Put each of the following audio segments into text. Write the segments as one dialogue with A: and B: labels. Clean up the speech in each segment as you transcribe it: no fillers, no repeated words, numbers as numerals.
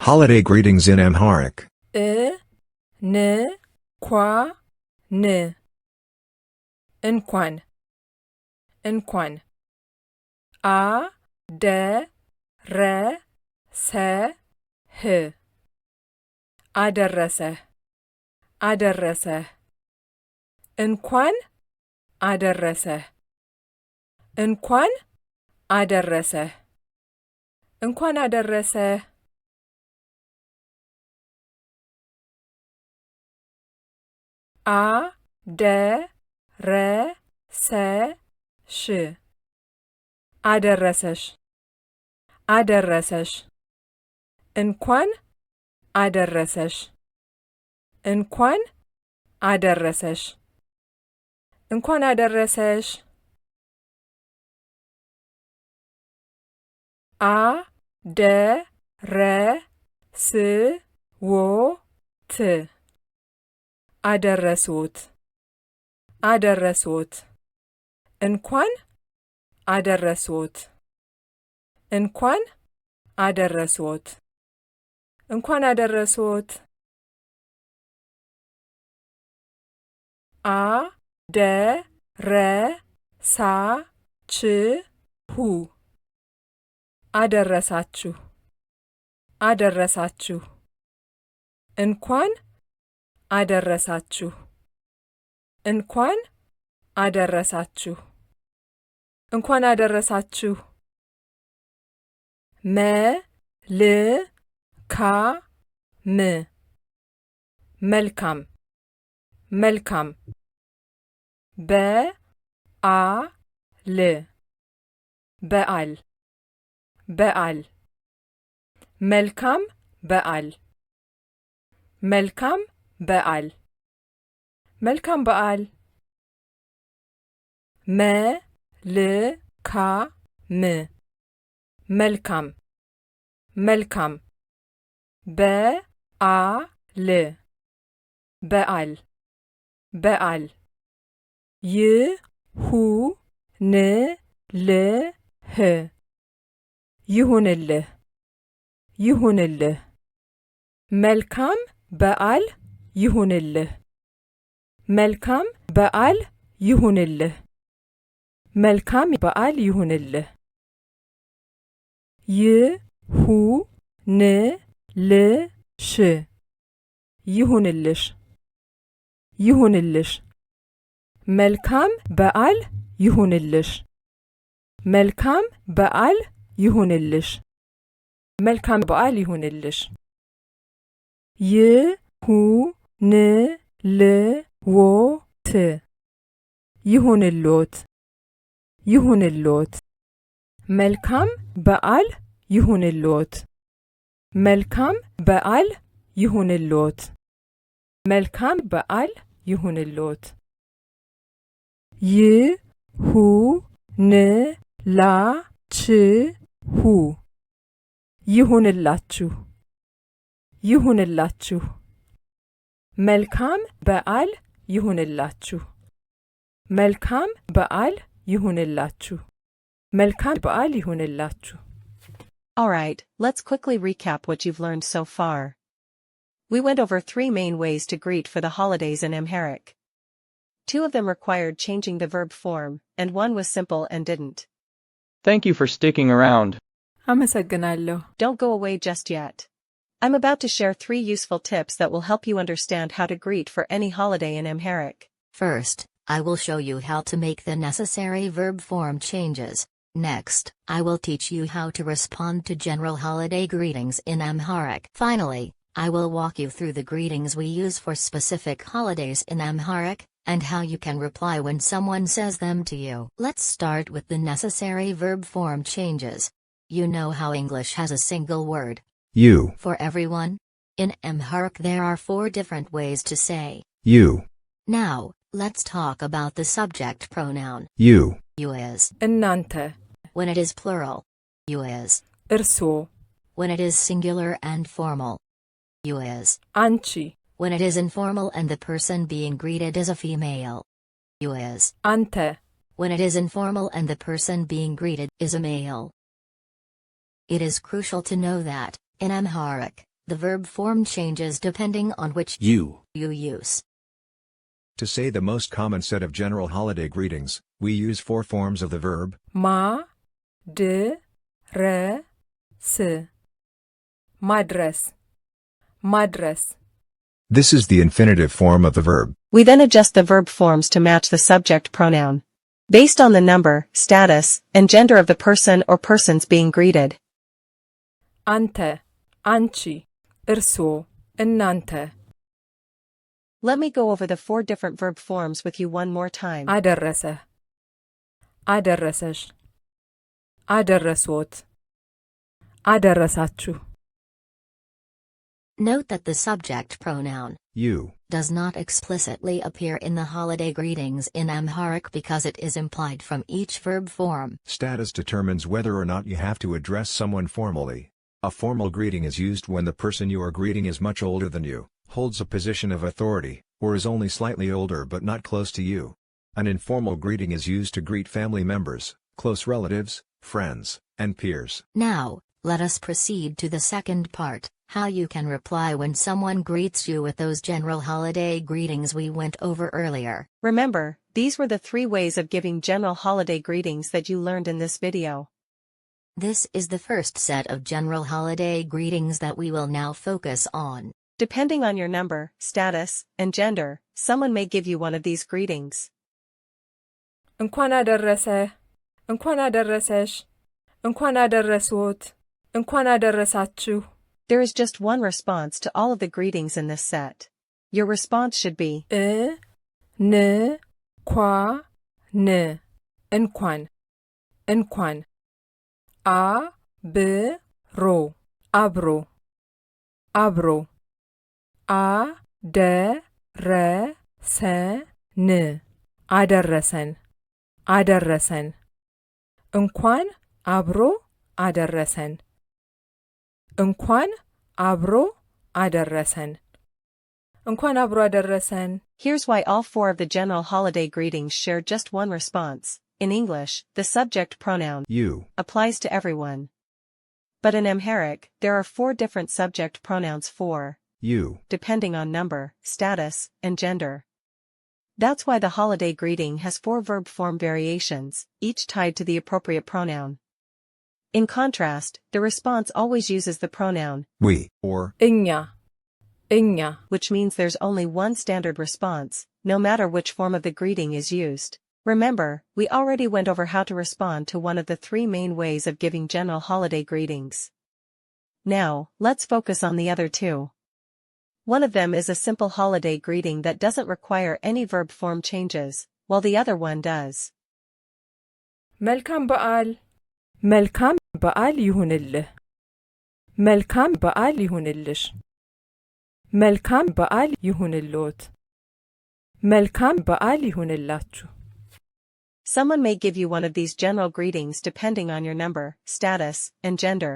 A: Holiday greetings in Amharic.
B: እንኳን እንኳን አደረሰህ አደረሰህ እንኳን አደረሰህ እንኳን አደረሰህ እንኳን አደረሰህ አደረሰሽ አደረሰሽ አደረሰሽ እንኳን አደረሰሽ እንኳን አደረሰሽ እንኳን አደረሰሽ አደረስዎት አደረስዎት አደረስዎት እንኳን አደረስዎት እንኳን አደረስዎት እንኳን አደረስዎት አደረሳችሁ አደረሳችሁ አደረሳችሁ እንኳን አደረሳችሁ እንኳን አደረሳችሁ እንኳን አደረሳችሁ መልካም መልካም በዓል በዓል መልካም በዓል መልካም በዓል መልካም በዓል መልካም መልካም በዓል በዓል ይሁንልህ ይሁንልህ መልካም በዓል ይሁንልህ መልካም በዓል ይሁንልህ መልካም በዓል ይሁንልህ ይሁንልሽ ይሁንልሽ መልካም በዓል ይሁንልሽ መልካም በዓል ይሁንልሽ መልካም በዓል ይሁንልሽ ይሁንልዎት ይሁንልዎት መልካም በዓል ይሁንልዎት መልካም በዓል ይሁንልዎት መልካም በዓል ይሁንልዎት ይሁንላችሁ ይሁንላችሁ መልካም በዓል ይሁንላችሁ መልካም በዓል ይሁንላችሁ መልካም በዓል ይሁንላችሁ
C: Alright, let's quickly recap what you've learned so far. We went over 3 main ways to greet for the holidays in Amharic. 2 of them required changing the verb form, and 1 was simple and didn't.
D: Thank you for sticking around.
B: አመሰግናለሁ
C: Don't go away just yet. I'm about to share 3 useful tips that will help you understand how to greet for any holiday in Amharic.
E: First, I will show you how to make the necessary verb form changes. Next, I will teach you how to respond to general holiday greetings in Amharic. Finally, I will walk you through the greetings we use for specific holidays in Amharic, and how you can reply when someone says them to you. Let's start with the necessary verb form changes. You know how English has a single word.
A: You.
E: For everyone? In Amharic there are 4 different ways to say
A: You.
E: Now, let's talk about the subject pronoun.
A: You.
E: You is.
B: እናንተ
E: When it is plural. You is.
B: እርስዎ
E: When it is singular and formal. You is.
B: አንቺ
E: When it is informal and the person being greeted is a female. You is.
B: አንተ
E: When it is informal and the person being greeted is a male. It is crucial to know that, in Amharic, The verb form changes depending on which
A: you.
E: you use.
A: To say the most common set of general holiday greetings, we use 4 forms of the verb
B: ማ ድ ረ ስ ማድረስ ማድረስ
A: This is the infinitive form of the verb.
C: We then adjust the verb forms to match the subject pronoun, based on the number, status, and gender of the person or persons being greeted.
B: አንተ አንቺ እርስዎ እናንተ
C: Let me go over the 4 different verb forms with you one more time.
B: አደረሰ አደረሰሽ አደረሶት አደረሳችሁ
E: Note that the subject pronoun
A: You.
E: does not explicitly appear in the holiday greetings in Amharic because it is implied from each verb form.
A: Status determines whether or not you have to address someone formally. A formal greeting is used when the person you are greeting is much older than you, holds a position of authority, or is only slightly older but not close to you. An informal greeting is used to greet family members, close relatives, friends, and peers.
E: Now, let us proceed to the second part, how you can reply when someone greets you with those general holiday greetings we went over earlier.
C: Remember, these were the 3 ways of giving general holiday greetings that you learned in this video.
E: This is the first set of general holiday greetings that we will now focus on.
C: Depending on your number, status, and gender, someone may give you one of these greetings.
B: እንኳን አደረሰ እንኳን አደረሰሽ እንኳን አደረሶት እንኳን አደረሳችሁ
C: There is just one response to all of the greetings in this set. Your response should be
B: ን ኳ ን እንኳን እንኳን አ ብ ሮ አብሮ አብሮ አ ደ ረ ሰ ን አደረሰን አደረሰን እንኳን አብሮ አደረሰን እንኳን አብሮ አደረሰን እንኳን አብሮ አደረሰን
C: Here's why all 4 of the general holiday greetings share just one response. In English, the subject pronoun
A: You.
C: applies to everyone. But in Amharic, there are 4 different subject pronouns for
A: You.
C: depending on number, status, and gender. That's why the holiday greeting has 4 verb form variations, each tied to the appropriate pronoun. In contrast, the response always uses the pronoun
A: We. Or
B: እኛ እኛ
C: which means there's only one standard response, no matter which form of the greeting is used. Remember, we already went over how to respond to one of the 3 main ways of giving general holiday greetings. Now, let's focus on the other 2. One of them is a simple holiday greeting that doesn't require any verb form changes, while the other one does.
B: መልካም በዓል መልካም በዓል ይሁንልህ መልካም በዓል ይሁንልሽ መልካም በዓል ይሁንልዎት መልካም በዓል ይሁንላችሁ
C: Someone may give you one of these general greetings depending on your number, status, and gender.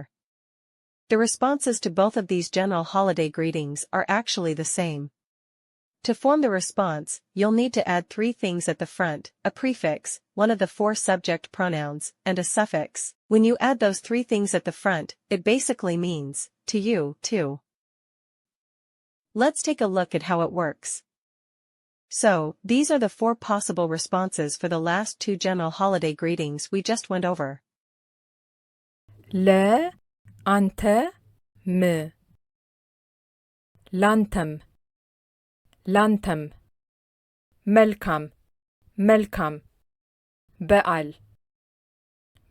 C: The responses to both of these general holiday greetings are actually the same. To form the response, you'll need to add 3 things at the front, a prefix, one of the 4 subject pronouns, and a suffix. When you add those 3 things at the front, it basically means, to you, too. Let's take a look at how it works. So, these are the 4 possible responses for the last 2 general holiday greetings we just went over.
B: ለ አንተ ም ላንተም ላንተም መልካም መልካም በዓል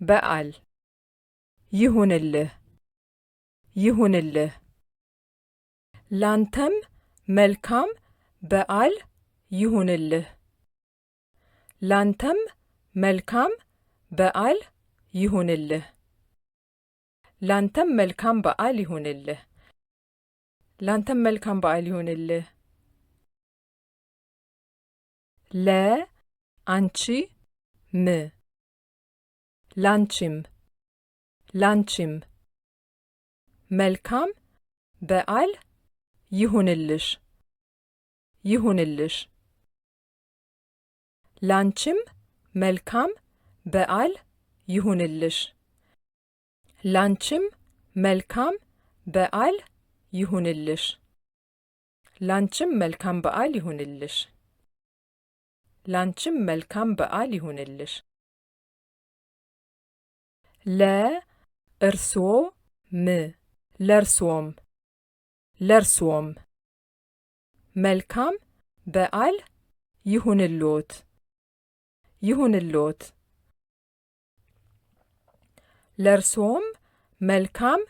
B: በዓል ይሁንልህ ይሁንልህ ላንተም መልካም በዓል ይሁንልህ ላንተም መልካም በዓል ይሁንልህ ላንተም መልካም በዓል ይሁንልህ ላንተም መልካም በዓል ይሁንልህ ለ አንቺ ም ላንቺም ላንቺም መልካም በዓል ይሁንልሽ ይሁንልሽ ላንቺም መልካም በዓል ይሁንልሽ ላንቺም መልካም በዓል ይሁንልሽ ላንቺም መልካም በዓል ይሁንልሽ ላንቺም መልካም በዓል ይሁንልሽ ለእርስዎ ለእርስዎም ለእርስዎም መልካም በዓል ይሁንልዎት ይሁንልዎት ለእርስዎም መልካም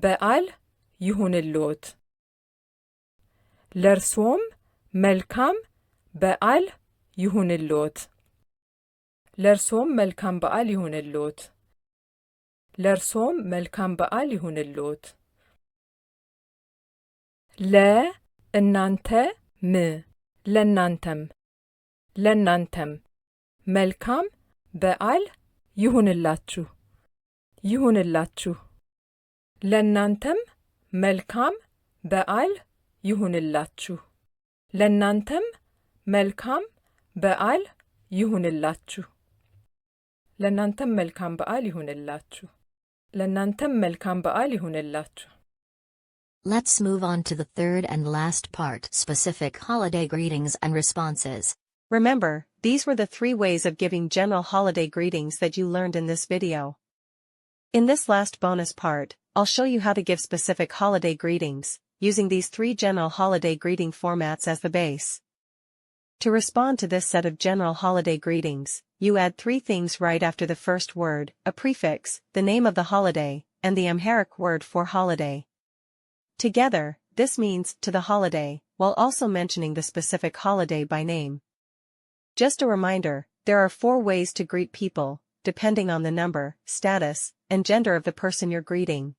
B: በዓል ይሁንልዎት ለእርስዎም መልካም በዓል ይሁንልዎት ለእርስዎም መልካም በዓል ይሁንልዎት ለእርስዎም መልካም በዓል ይሁንልዎት ለእናንተ ለእናንተም ለእናንተም መልካም በዓል ይሁንላችሁ ይሁንላችሁ ለእናንተም መልካም በዓል ይሁንላችሁ ለእናንተም መልካም በዓል ይሁንላችሁ ለእናንተም መልካም በዓል ይሁንላችሁ ለእናንተም መልካም በዓል ይሁንላችሁ
E: Let's move on to the third and last part, specific holiday greetings and responses.
C: Remember, these were the 3 ways of giving general holiday greetings that you learned in this video. In this last bonus part, I'll show you how to give specific holiday greetings, using these 3 general holiday greeting formats as the base. To respond to this set of general holiday greetings, you add 3 things right after the first word, a prefix, the name of the holiday, and the Amharic word for holiday. Together, this means, to the holiday, while also mentioning the specific holiday by name. Just a reminder, there are 4 ways to greet people, depending on the number, status, and gender of the person you're greeting.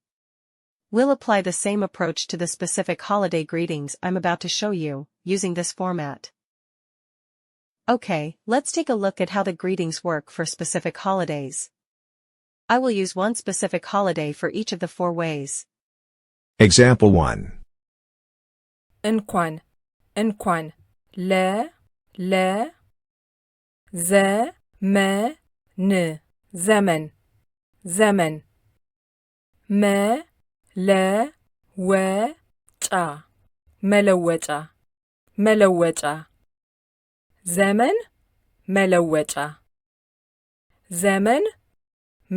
C: We'll apply the same approach to the specific holiday greetings I'm about to show you, using this format. Okay, let's take a look at how the greetings work for specific holidays. I will use one specific holiday for each of the 4 ways.
A: Example 1.
B: እንኳን ዘመን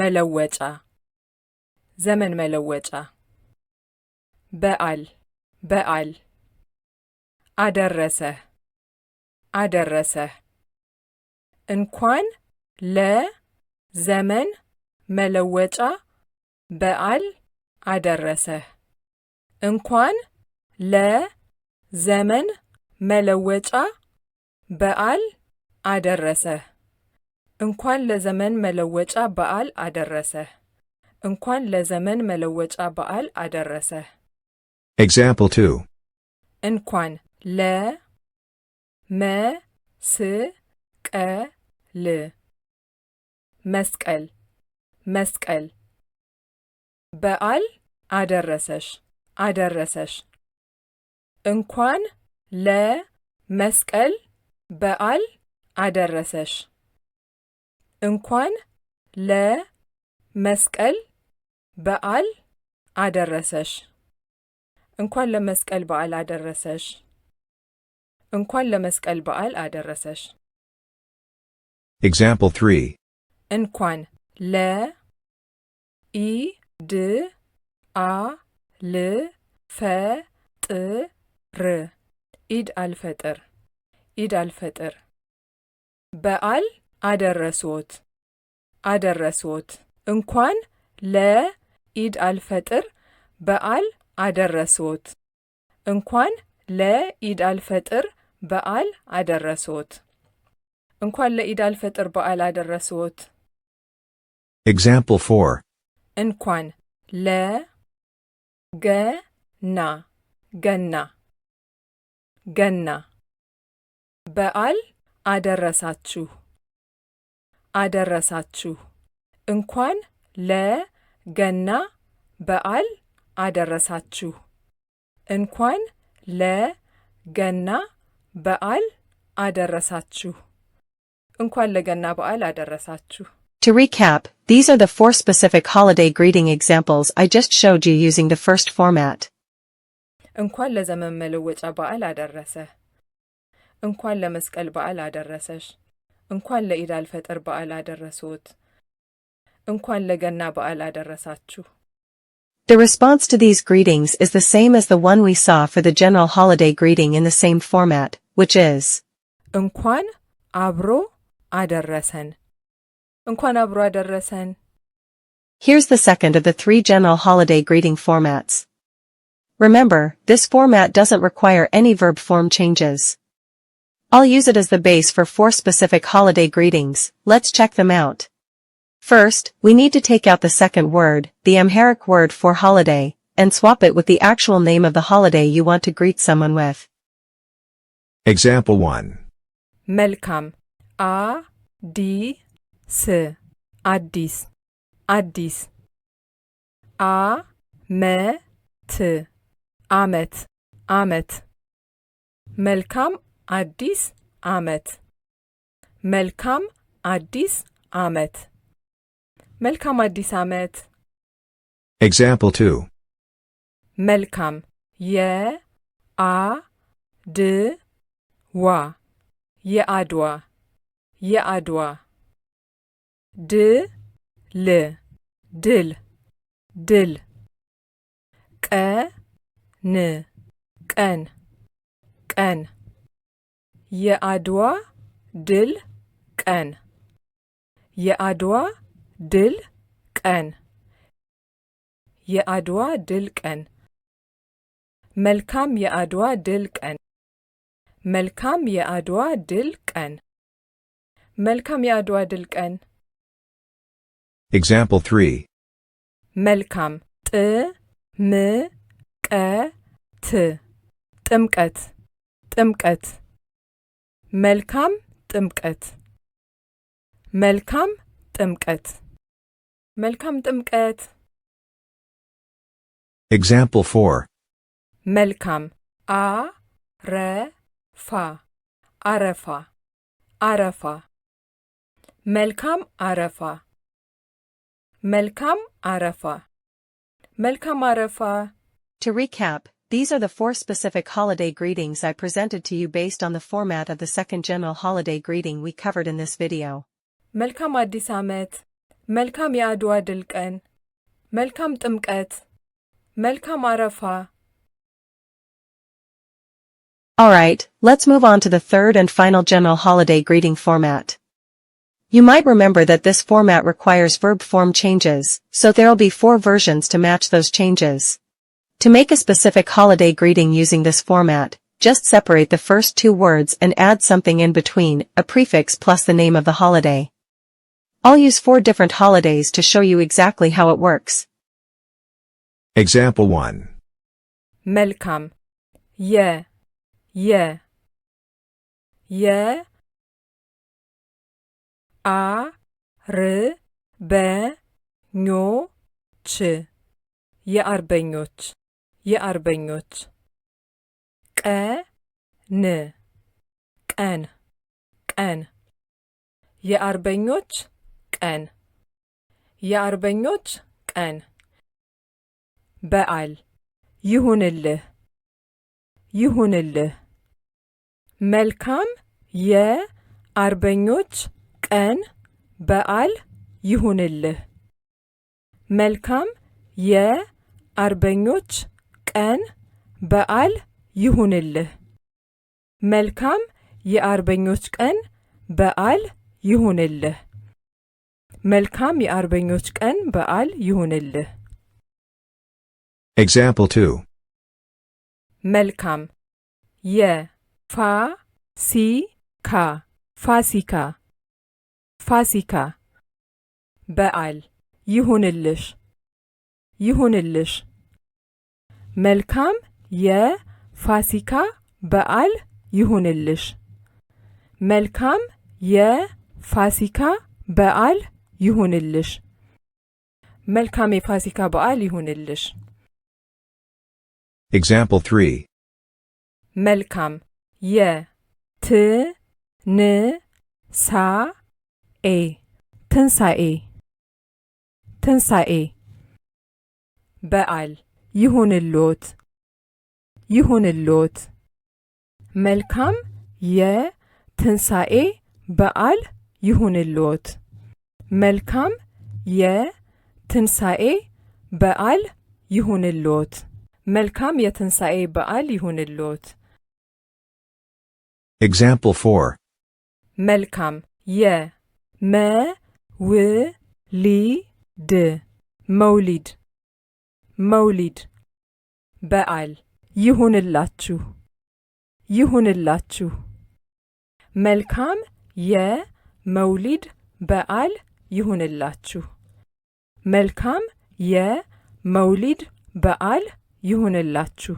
B: መለወጫ ዘመን መለወጫ በዓል አደረሰህ እንኳን ለዘመን መለወጫ በዓል አደረሰህ እንኳን ለዘመን መለወጫ በዓል አደረሰህ እንኳን ለዘመን መለወጫ በዓል አደረሰህ እንኳን ለዘመን መለወጫ በዓል አደረሰህ
A: Example 2.
B: እንኳን መስቀል በዓል አደረሰሽ እንኳን ለመስቀል በዓል አደረሰሽ እንኳን ለመስቀል በዓል አደረሰሽ እንኳን ለመስቀል በዓል አደረሰሽ እንኳን ለመስቀል በዓል አደረሰሽ
A: Example 3.
B: እንኳን ለኢድ አልፈጥር በዓል አደረሶት እንኳን ለኢድ አልፈጥር በዓል አደረሶት እንኳን ለኢድ አልፈጥር በዓል አደረሶት እንኳን ለኢድ አልፈጥር በዓል አደረሶት
A: Example 4.
B: እንኳን ገና በዓል አደረሳችሁ እንኳን ለገና በዓል አደረሳችሁ እንኳን ለገና በዓል አደረሳችሁ እንኳን ለገና በዓል አደረሳችሁ
C: To recap, these are the 4 specific holiday greeting examples I just showed you using the first format.
B: እንኳን ለዘመን መለወጫ በዓል አደረሰህ። እንኳን ለመስቀል በዓል አደረሰሽ። እንኳን ለኢድ አልፈጥር በዓል አደረሶት። እንኳን ለገና በዓል አደረሳችሁ።
C: The response to these greetings is the same as the one we saw for the general holiday greeting in the same format, which is
B: እንኳን አብሮ አደረሰን። እንኳን አብሮ አደረሰን።
C: Here's the second of the 3 general holiday greeting formats. Remember, this format doesn't require any verb form changes. I'll use it as the base for 4 specific holiday greetings. Let's check them out. First, we need to take out the second word, the Amharic word for holiday, and swap it with the actual name of the holiday you want to greet someone with.
A: Example 1.
B: መልካም አዲስ አዲስ አዲስ አመት አመት አመት መልካም አዲስ አመት መልካም አዲስ አመት መልካም አዲስ አመት
A: Example 2.
B: መልካም የአድዋ የአድዋ የአድዋ ድል ድል ድል ቀን ቀን ቀን የአድዋ ድል ቀን የአድዋ ድል ቀን የአድዋ ድል ቀን መልካም የአድዋ ድል ቀን መልካም የአድዋ ድል ቀን መልካም የአድዋ ድል ቀን
A: Example 3.
B: መልካም ጥምቀት ጥምቀት ጥምቀት መልካም ጥምቀት መልካም ጥምቀት መልካም ጥምቀት
A: Example 4.
B: መልካም አረፋ አረፋ አረፋ መልካም አረፋ መልካም አረፋ መልካም አረፋ
C: To recap, these are the 4 specific holiday greetings I presented to you based on the format of the second general holiday greeting we covered in this video.
B: መልካም አዲስ ዓመት መልካም የአድዋ ድል ቀን መልካም ጥምቀት መልካም አረፋ
C: Alright, let's move on to the third and final general holiday greeting format. You might remember that this format requires verb form changes, so there'll be 4 versions to match those changes. To make a specific holiday greeting using this format, just separate the first 2 words and add something in between, a prefix plus the name of the holiday. I'll use 4 different holidays to show you exactly how it works.
A: Example 1.
B: መልካም የአርበኞች የአርበኞች የአርበኞች ቀን ቀን ቀን የአርበኞች ቀን የአርበኞች ቀን በዓል ይሁንልህ ይሁንልህ መልካም የአርበኞች ቀን በዓል ይሁንልህ መልካም የአርበኞች ቀን በዓል ይሁንልህ መልካም የአርበኞች ቀን በዓል ይሁንልህ መልካም የአርበኞች ቀን በዓል ይሁንልህ
A: Example 2.
B: መልካም የፋሲካ ፋሲካ ፋሲካ በዓል ይሁንልሽ ይሁንልሽ መልካም የፋሲካ በዓል ይሁንልሽ መልካም የፋሲካ በዓል ይሁንልሽ መልካም የፋሲካ በዓል ይሁንልሽ
A: Example 3.
B: መልካም ትንሣኤ ትንሣኤ በዓል ይሁንልዎት ይሁንልዎት መልካም የትንሣኤ በዓል ይሁንልዎት መልካም የትንሣኤ በዓል ይሁንልዎት መልካም የትንሣኤ በዓል ይሁንልዎት
A: Example 4.
B: መልካም መውሊድ መውሊድ በዓል ይሁንላችሁ ይሁንላችሁ መልካም የመውሊድ በዓል ይሁንላችሁ መልካም የመውሊድ በዓል ይሁንላችሁ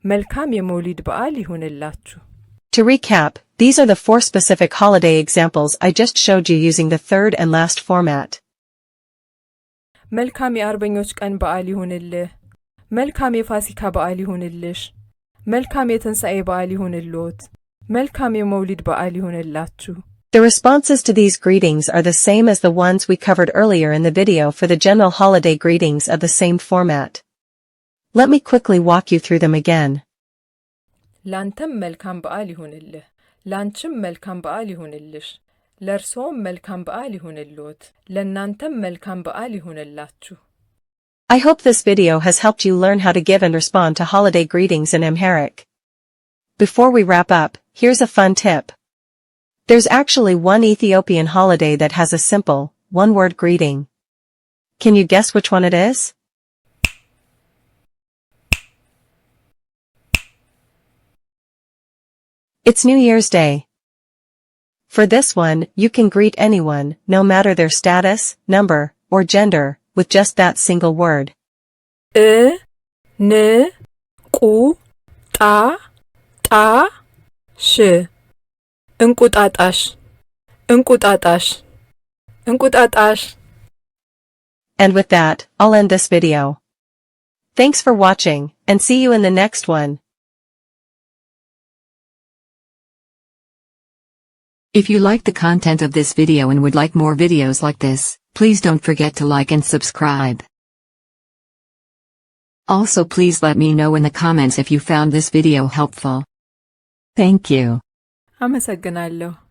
B: መልካም የመውሊድ በዓል ይሁንላችሁ
C: To recap, these are the 4 specific holiday examples I just showed you using the third and last format.
B: መልካም የአርበኞች ቀን በዓል ይሁንልህ መልካም የፋሲካ በዓል ይሁንልሽ መልካም የትንሣኤ በዓል ይሁንልዎት መልካም የመውሊድ በዓል ይሁንላችሁ
C: The responses to these greetings are the same as the ones we covered earlier in the video for the general holiday greetings of the same format. Let me quickly walk you through them again.
B: ላንተም መልካም በዓል ይሁንልህ ላንቺም መልካም በዓል ይሁንልሽ ለእርሶም መልካም በዓል ይሁንልዎት ለእናንተም መልካም በዓል ይሁንላችሁ
C: I hope this video has helped you learn how to give and respond to holiday greetings in Amharic. Before we wrap up, here's a fun tip. There's actually one Ethiopian holiday that has a simple, one-word greeting. Can you guess which one it is? It's New Year's Day. For this one, you can greet anyone, no matter their status, number, or gender, with just that single word.
B: እንቁጣጣሽ
C: And with that, I'll end this video. Thanks for watching, and see you in the next one.
F: If you like the content of this video and would like more videos like this, please don't forget to like and subscribe. Also, please let me know in the comments if you found this video helpful. Thank you.
B: አመሰግናለሁ